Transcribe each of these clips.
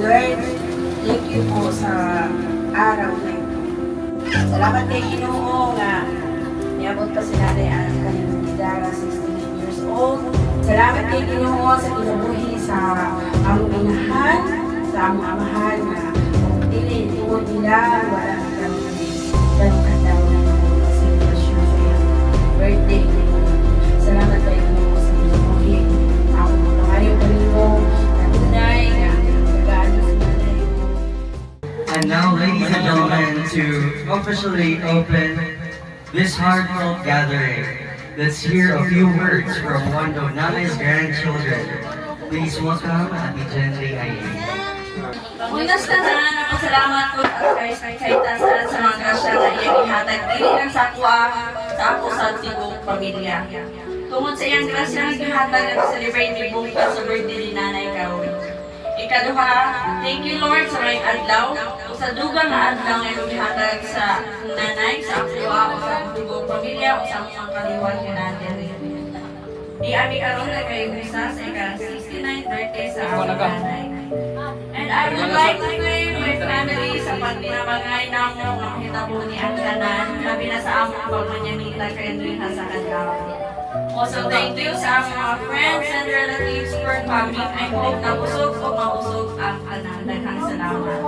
Lord, thank you po sa araw na ito. Salamat kay Ginoo nga niabot pa si Nanay ang kanyang gidara, 68 years old. Salamat kay Ginoo sa kinabuhi sa among inahan, sa among amahan na kung dili tuod nila, wala kami ganong kadlaw na celebration sa iyang birthday. Salamat kay Ginoo sa kinabuhi. Ako mo tayo kanino na tunay nga nagaano si Nanay. And now, ladies and gentlemen, to officially open this heartfelt gathering, let's hear a few words from one of Nanay's grandchildren. Please welcome Ate Jenny Ayin. Unas na napasalamat ko at kay tasan sa mga grasya na iyang ihatag dili lang sa ako sa tigong pamilya. Tungod sa iyang grasya ng ihatag at celebrate ni Bungka sa birthday ni Nanay Kawi. Ikaduha, thank you Lord sa may adlaw o sa dugang na adlaw na iyong ihatag sa nanay, sa akwa o sa tigong pamilya o sa mga kaliwan ni Nanay. Iami karon na kayo isa sa ika-69th birthday sa aming nanay. And I would like to thank my family sa pagpinabangay na mo makita po ni ang tanan, labi na sa among pagmanyamita kayo rin sa kadlaw. Also, thank you sa aming mga friends and relatives for coming. I hope na busog o mausog ang tanan. Daghang salamat.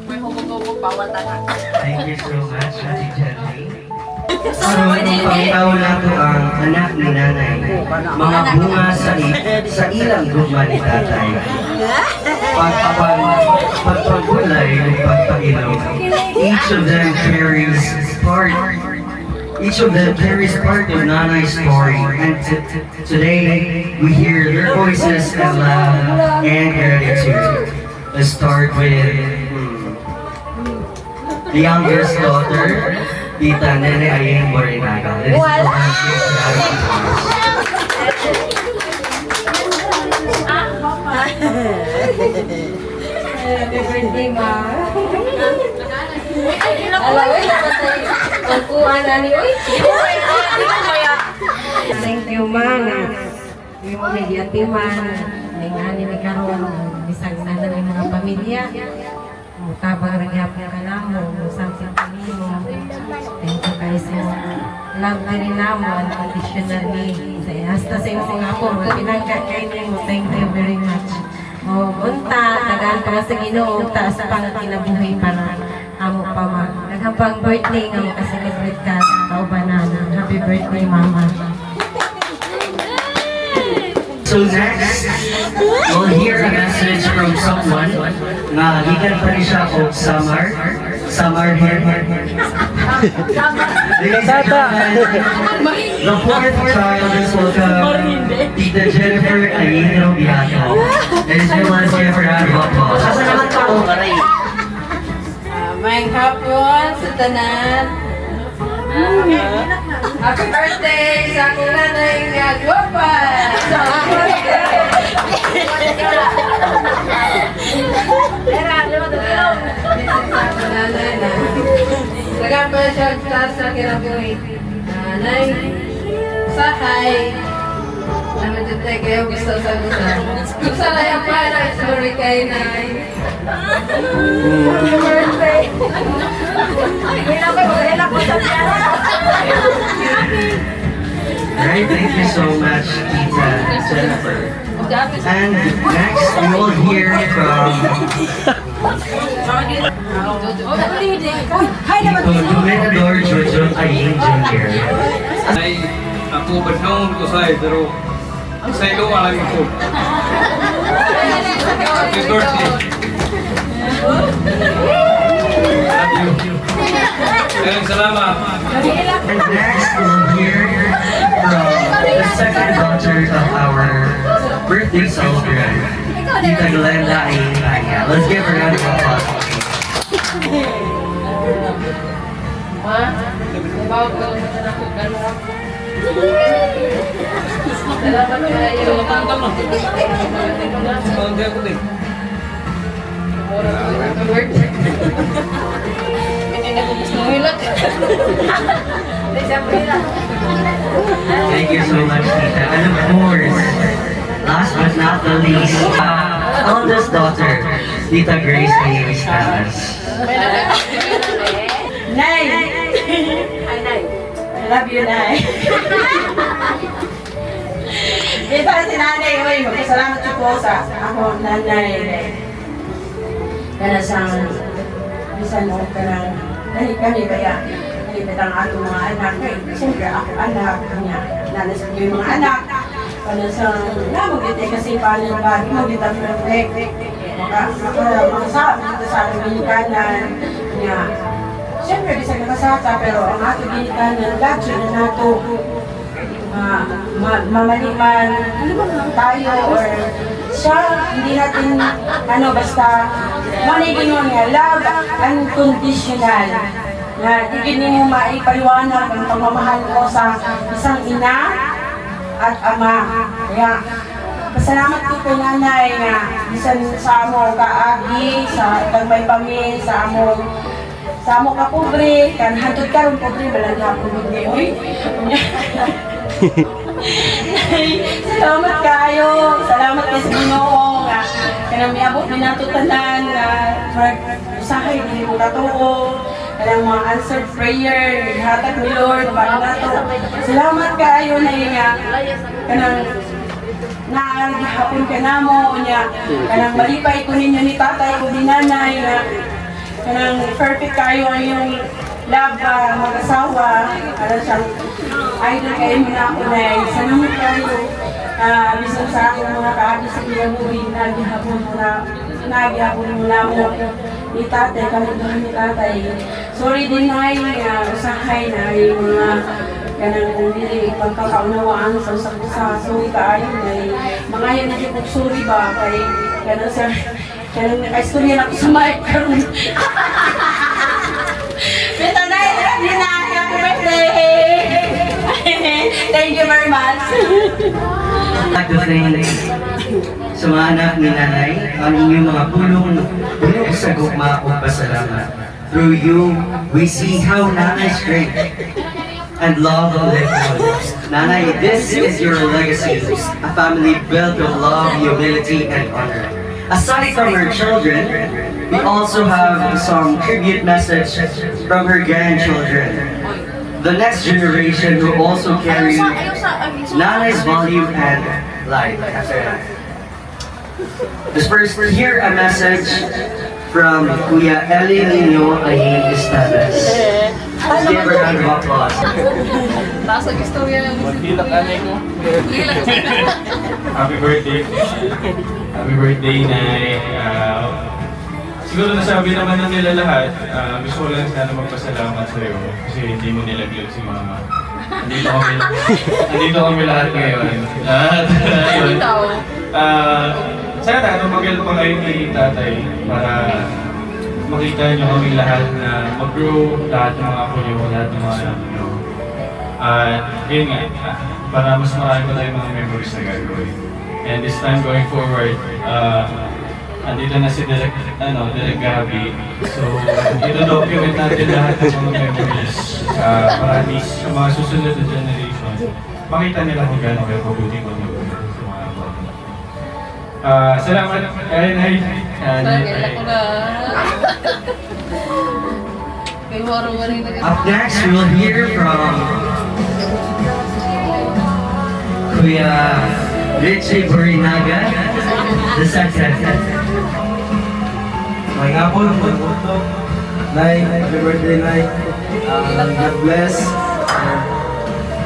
May hubog-hubog bawal tanan. Thank you so much, Ate Jenny. Pangitaw na ito ang anak ni Nanay, mga bunga sa ilang guma ni Tatay. Pagpagulay ng pagpailaw. Each of them carries part of Nanay's story. And today, we hear their voices and love and gratitude. Let's start with the youngest daughter, Tita Nene Ayin Borinaga. Let's Happy birthday, Ma. Pagkuhan na ni Uy. Thank you, Ma. Yung mediatiman, may ngani ni Karon, bisag na ng mga pamilya. Mutabang nagyapon ka na mo, musangking kanino. Thank you guys mo. Love na rin naman, additionally. Hasta sa iyo nga po, pinangkat kayo mo. Thank you very much. O, unta, tagaan pa sa Ginoo, taas pang kinabuhay para amo pa ma. Naghapang birthday nga mo ka-celebrate ka, kaubanan. Happy birthday, Mama. So next, we'll hear a message from someone na gikan pa rin siya o Samar here. Ladies and gentlemen, the fourth child is welcome Tita Jennifer Ayin Robiato. Ladies and gentlemen, let's give her a round of applause. Sasa naman ka o karay? May hapon sa tanan. Happy birthday sa akong nanay nga guwapa! Happy birthday! Tara, lumot ang ilong! Sa akong nanay na lagang pa siya sa kinabuhi. Nanay, sahay! Naman dyan tayo kayo gusto sa gusto. Gusto na yung parang sorry kay Nay. Happy birthday! Alright, thank you so much, Tita Jennifer. And next, we will hear from Gobernador Jojo Ayin Jr. Ay, ako badnong ko sa'yo, pero sa ilo alam ko. Happy birthday. Love you. Kaya salamat. And next, we'll hear from the second daughter of our birthday celebrant, Tita Glenda Ayin Laya. Let's give her a round of applause. Salamat kayo. Hindi ako din. Thank you so much, Tita. And of course, last but not the least, eldest daughter, Tita Grace Aying Estanas. Nay! Hi, Nay. I love you, Nay. Dito si Nanay, uy, magpasalamat siya po sa ako, Nanay. Kaya sa bisan mo ka ng dahil kami kaya kalipit ang atong mga anak. Siyempre ako anak niya. Nanas ko yung mga anak. Kaya sa namagiti kasi paano yung bagi mo kita perfect. Makasabi dito sa ating ginikanan niya. Siyempre bisa nakasata pero ang ating ginikanan lahat na nato mamaliman tayo or siya, hindi natin basta manigin mo niya, love unconditional na hindi mo maipaliwanag ang pagmamahal ko sa isang ina at ama. Kaya pasalamat ko kay Nanay nga bisan sa amo kaagi, sa may pami, sa amo ka pobre, kan hantod karon pobre balagi ako hindi oy. Salamat kayo. Salamat kayo sa Ginoo nga kanang miabot ni nato tanan nga usahay dili mo natuo kanang mga answered prayer hatag ni Lord para nato. Salamat kayo na nga kanang naagihapon ka namo nya kanang malipay ko ninyo ni tatay ko ni nanay nga kanang perfect kayo ang iyong love mag-asawa para siyang idol kayo muna ako na salamat kayo bisan sa aking mga kaagi sa pinamuhin nagihapon mo na mo ni tatay kami doon ni tatay sorry din na usahay na yung mga kanang hindi pagkakaunawaan sa usap-usap sorry kaayo na mga yan na yung sorry ba kay kanang sa kanang naka-istorya na ako sa mic karon. Pito na yun na happy birthday! Thank you very much! I'd like to thank sa mga anak ni Nanay, ang inyong mga pulong sa gugma o pasalamat. Through you, we see how Nanay's strength and love live on. Nanay, this is your legacy, a family built of love, humility, and honor. Aside from her children, we also have some tribute message from her grandchildren. The next generation who also carry Nanay's value and life. Let's first hear a message from Kuya Eli Nino Aying Estadas. Let's give her a round of applause. Nasa istorya lang. Magdilak anay ko. Happy birthday. Happy birthday, Nay. Siguro nasabi naman na nila lahat. Gusto ko lang sana magpasalamat sa iyo kasi hindi mo nilaglag si Mama. Andito kami lahat ngayon. Lahat. Ayun. Sana tumagal pa kayo ni Tatay para makita niyo kami lahat na mag-grow lahat ng mga apo niyo, lahat ng mga anak niyo. Yun nga, para mas marami pa tayong mga memories na gagawin. And this time going forward, andito na si Direk Gabi. So, ito-document natin lahat ng mga memories para at least sa mga susunod na generation, makita nila kung gano'n kayo mabuti mag-grow sa mga apo. Salamat, Nay. Up next, we'll hear from Kuya Richie Burinaga, the second. May hapon, Nay, happy birthday, Nay. God bless.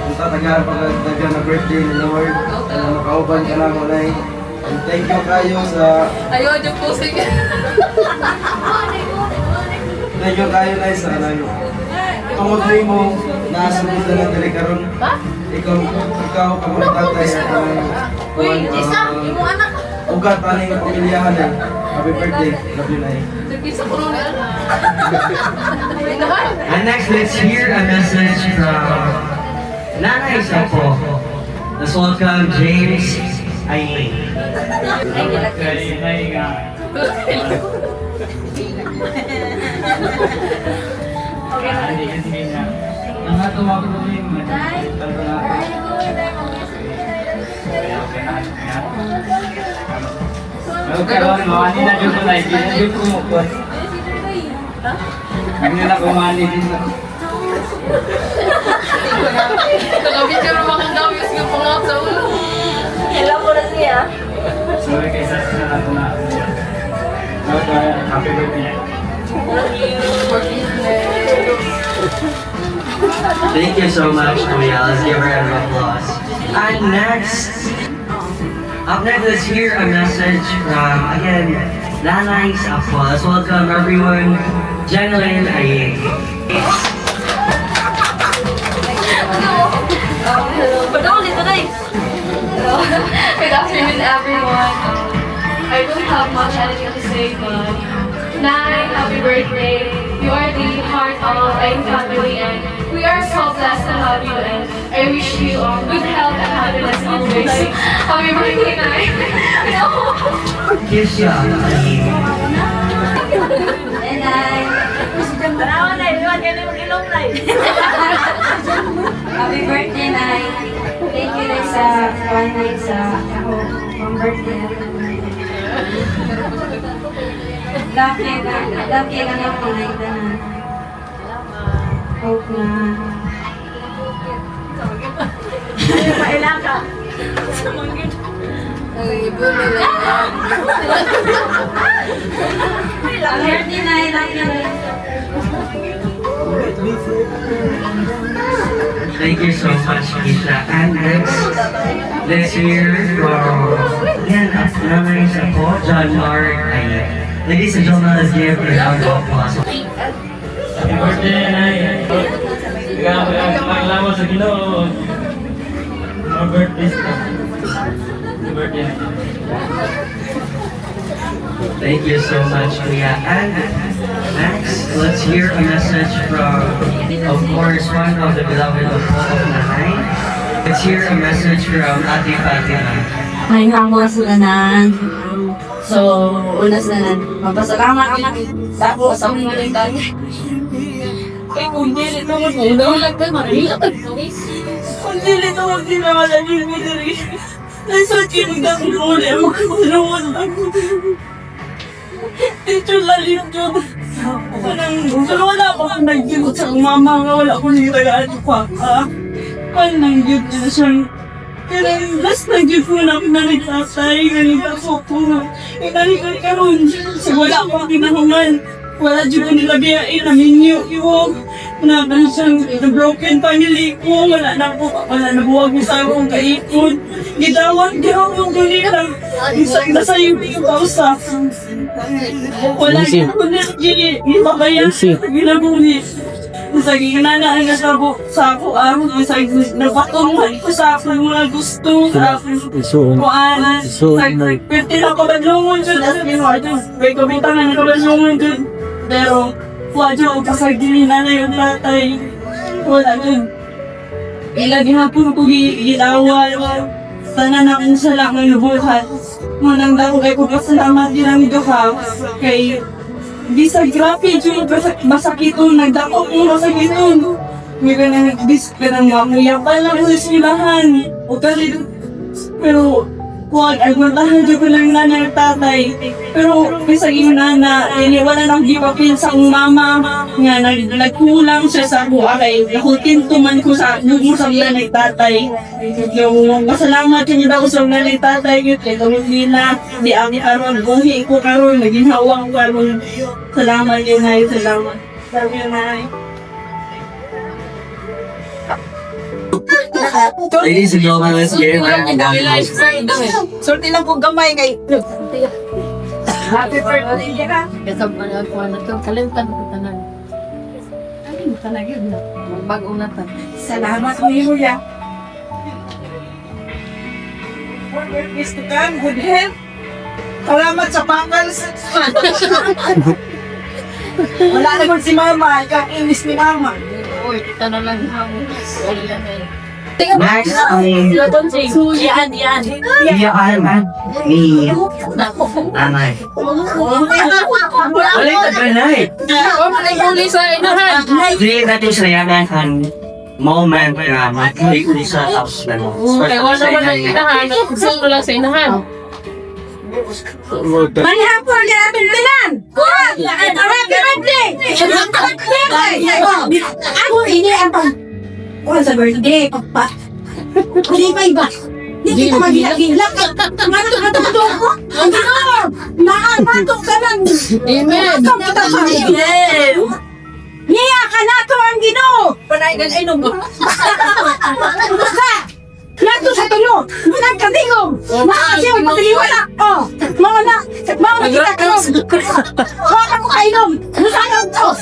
Kung tatagaan pagkagdagan na birthday ni Lord, na makauban ka lang, Nay. And thank you kayo sa... Ayaw, yung pusing. Thank you kayo, Nay, sa kamutri mo na sunod na dali karon. Ikaw kamutri tatay at ugat aning pamilyahan eh. Happy birthday. Love you, Nay. And next, let's hear a message from Nanay Sapo. Let's welcome James Aying. Karon mawali na jud ko na hindi na jud ko mo. Hindi na ko mawali dito. Nagabit ka naman ang dami yung pangat sa ulo. Hello ko na siya. Sorry kay sa ako na. Okay, happy birthday. Thank you so much, Kuya. Let's give her a round of applause. And up next, let's hear a message from, again, Nanay Sapwa. Let's welcome everyone, Janeline Aying. Pardon, dito na eh. Good afternoon, everyone. I don't have much anything to say, but Nai, happy birthday. You are the heart of our family, and we are so blessed to have you. And I wish you good health and happiness always. Happy birthday, Nai. Kisha Aying. Happy birthday, Nay. Thank you rin sa one night sa ako, pang birthday. Lucky ka na po, Nay. Hope na. Happy birthday, Nay. Lucky na. Thank you so much, Kisha. And next, let's hear from, again, Nanay Sapwa, John Mark Aying. Ladies and gentlemen, let's give her a round of applause. Happy birthday, Nay. Paglaman sa Ginoo. Mga birthdays ka. Happy birthday. Thank you so much, Kuya. And next, let's hear a message from, of course, one of the beloved of Nanay. Let's hear a message from Ate Fatima. Ay, hamo sa tanan. So, una sa tanan, mapasalamat sa ako sa mga nagtag. Ay, kung dili ito mag-ulang ka, marilat. Kung dili ito mag-dinamalan mo diri. Nasaan kayo magdakuli ako kakulungan ako. Dito lalim dyan. Wala pa kang nag-gigot sa mama nga wala ko nila gaano pa ka. Paano nang-gigot na siyang kaya last nag-gift ko na pinalitatay, nalitasok ko nga. Inalikat ka ron, wala pa kinahuman. Wala dyan ko nilabiyain, naminyo iwag. Na siyang the broken family ko, wala na buwag mo sa akong kaikon. Gitawag yung gulilang, nasa yung kausa. Wala na ako na ipabayan, ginabuhi. Sa ginanaan na sa ako, sa nagpatungan ko sa akong mga gusto, sa akong kuanan. Pwede na kabalungan dyan, as ginawa dyan. May kabitangan na kabalungan dyan. Pero, wadyo, kasagili na yung tatay. Wala dyan. Ilagi hapon ko ginawa. Sana na kung sa lang ng buhat. Manang dako kay ko pasalamat din ang duha. Kay di sa grabe dyan, masakitong nagdako kong masakitong. May ganang disperang mamuya pa lang sa silahan. O kasi, pero huwag, agmatahan dyan ko lang nanay at tatay. Pero bisa yung nana, wala nang gipapil sa akong mama. Nga, nagkulang siya sa ako. Okay, nakutinto man ko sa nagmusang nanay tatay. Yung masalamat yun ako sa nanay tatay. Ito hindi na, di ami aron, buhi ko karon, naging hawang karon. Salamat yun ay, salamat. Sabi yun ay. Ladies and gentlemen, let's give her a round of applause. Sulti lang kong gamay kay Happy birthday ka. Kasab pa na ako na ito. Kalimutan ko tanan. Ano mo talaga yun? Magbagong na tan. Salamat mo yun ya. Gusto ka, good health. Salamat sa pangals. Wala naman si mama, ikaw-inis ni mama. Uy, kita na lang hamo. Wala na yun. Next, Yan. iyaan ni Nanay. Balik na ganay. Oh, maliguli sa inahan. Hindi natin sinayaman ang moment na magkuli sa house na mo. Kaya wala naman ang inahan. Gusto ko lang sa inahan. Manihapon ka natin bilan! Happy birthday! Ako ini ang pang... sa birthday, pagpa... Hindi pa iba. Hindi ka magigilak. Nakakatuto ko. Ang ginawa. Nakakatok ka lang. Amen. Niya ka na to ang Ginoo. Panayagan ay nung. Nato sa tulo. Munang katingong. Nakasiyang patiliwala. Oh. Mga na. Mga nakita ka lang. Mga mo kainom. Musanang to.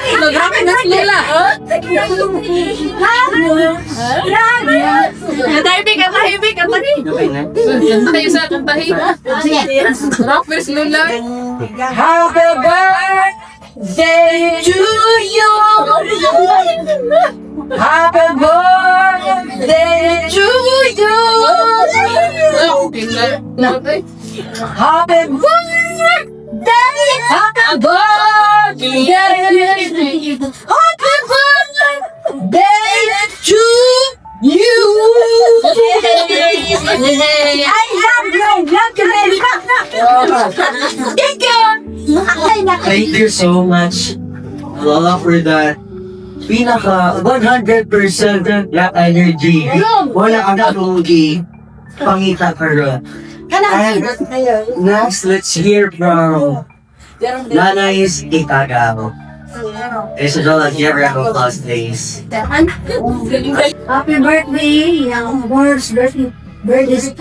Grabe na sila. Katahibig, katahibig, katahibig. Okay na? Tayo sa katahibig. First Lola. Happy birthday to you. Happy birthday to you. Happy birthday. Happy birthday. Happy birthday to you. I love you. Thank you. Thank you so much, Lola, for that pinaka 100% black energy. Wala kang katunggi. Pangita ka rin. And next, let's hear from Nanay's Itagaw. It's a dollar give round of applause, please. Happy birthday, young words, birthdays.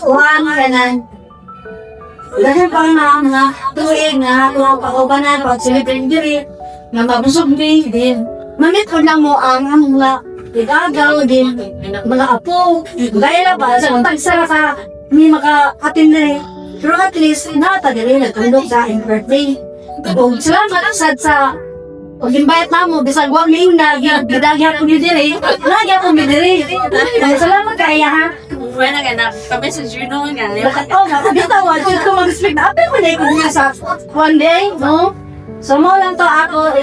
One kanan. Dahil pang mga tuwing na tuwang paubanan, pag-celebrate diri, na mabusog din. Mamit ko lang mo ang mga igagaw din, mga apo. Dahil ba, sa pagsara ka, may maka-attend na rin. Pero at least, nata diri, nagtulog sa aking birthday. Kung salamat sa pag-invite na mo, bisag wag may na, gidagyan ko ni diri, lagyan ko ni diri. Salamat kaya ha. Bueno, ganap. Kami sa Juno nga. Oo nga, bitawan, dito ko mag-speak na. Apel mo na ikon niya sa one day, no? So mo lang to ako,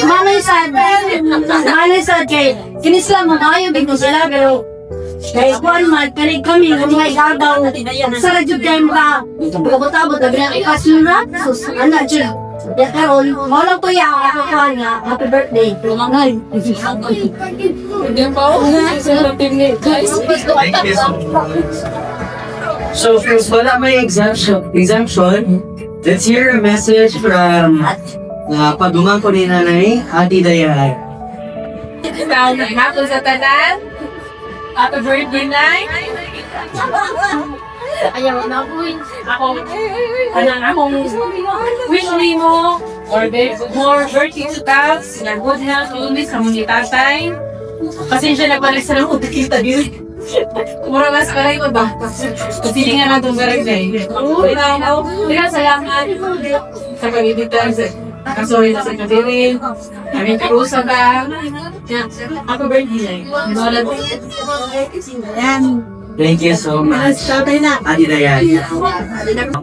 manay sad kay, kinis lang mo na yung bigno sila, pero kay one month, kanig kami, kung may gagaw, sa radyo kayo mga, pagkabutabot na bilang ikasura, so, anak dyan. Ya karon, mo lang to yung ako nga, happy birthday. Lumangay. Hindi pa ako. Guys, Thank you so much. So, since wala may exemption, let's hear a message from paguman ko ni Nanay, Ate Dayan. Hapon sa tanan. Happy birthday, Nay. Ayaw na po. Ako, akong wish mo more birthday to task, na good health, always sa mga tatay. Pasensya na balik sa lang kita dito. Mura mas karay ko ba? Kasi nga na itong barangay. Teka, salamat sa pag-ibigtan sa kasoy na sa katirin. Aming karusa ka. Happy birthday. Thank you so much, Ate Dayan.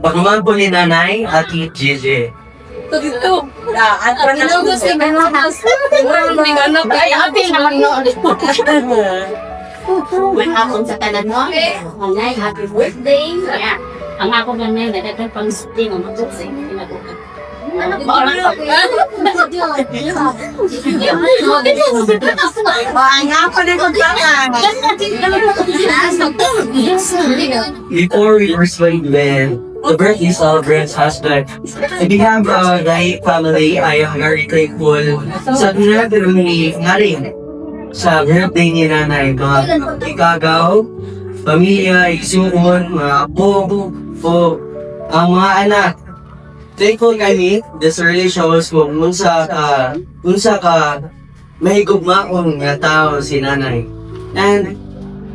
Paguman po ni Nanay, Ate Gigi. May hapon sa tanan mo. Manay, happy birthday. Ang ako ganyan, nagdagan pang sting ang mag-sing. Before we persuade Ben, the birthday celebrants husband, on behalf of the family, I am very thankful sa pinagdaro ni Naring sa birthday ni Nanay. Mga ikagaw, pamilya, isuon, mga apo, o ang mga anak. Thankful kami, this really shows kung unsa ka mahigugmaon nga tao si Nanay. And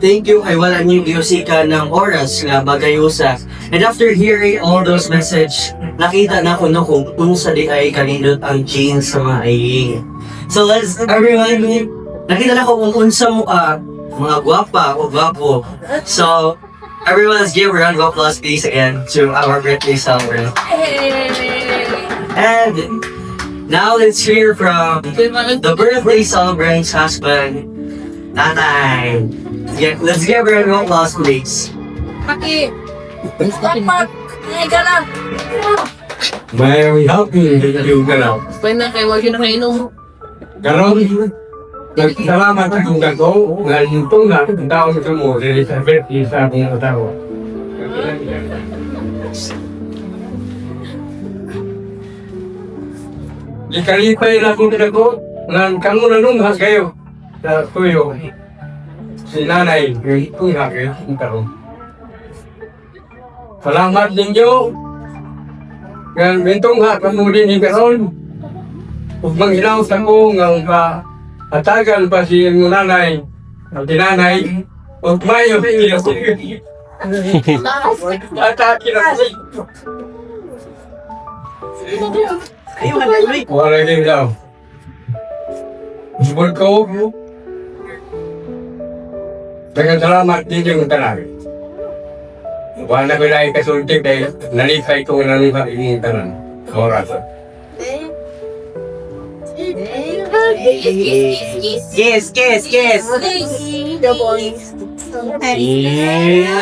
thank you kay wala niyo giusika ng oras nga bagayusa. And after hearing all those message, nakita na ko no kung unsa di ay kanindot ang change sa mga aying. So let's everyone, nakita na ko kung unsa mo mga gwapa o gwapo. So everyone, let's give a round of applause please again to our birthday celebrant. And now let's hear from the birthday celebrant's husband. Nanay. Yeah, let's give her an applause, please. May happy yung ganaw. Pwede na kayo, wag yun na kainom. Ganon, nagsalamat akong gago, nga yung tunga, ang taon sa mo, Elizabeth, isa akong asawa. Ikalipay na akong gago, nga kamo na nung kayo, sa tuyo, si nanay, yung tunga kayo, ang taon. Salamat ninyo, nga bintong ha, kamo din yung ganon. Huwag manghilaw sa mo nga atagal pa si yung nanay, ang tinanay, huwag mayo sa inyo. Atake na sa inyo. Kayo nga ulit. Wala kayo daw. Subod ko. Dagang salamat din yung tanay. Wala ko lang kasulting dahil nalipay ko na nung yung tanan. Oras. Kiss, kiss, kiss. The boys. Yeah.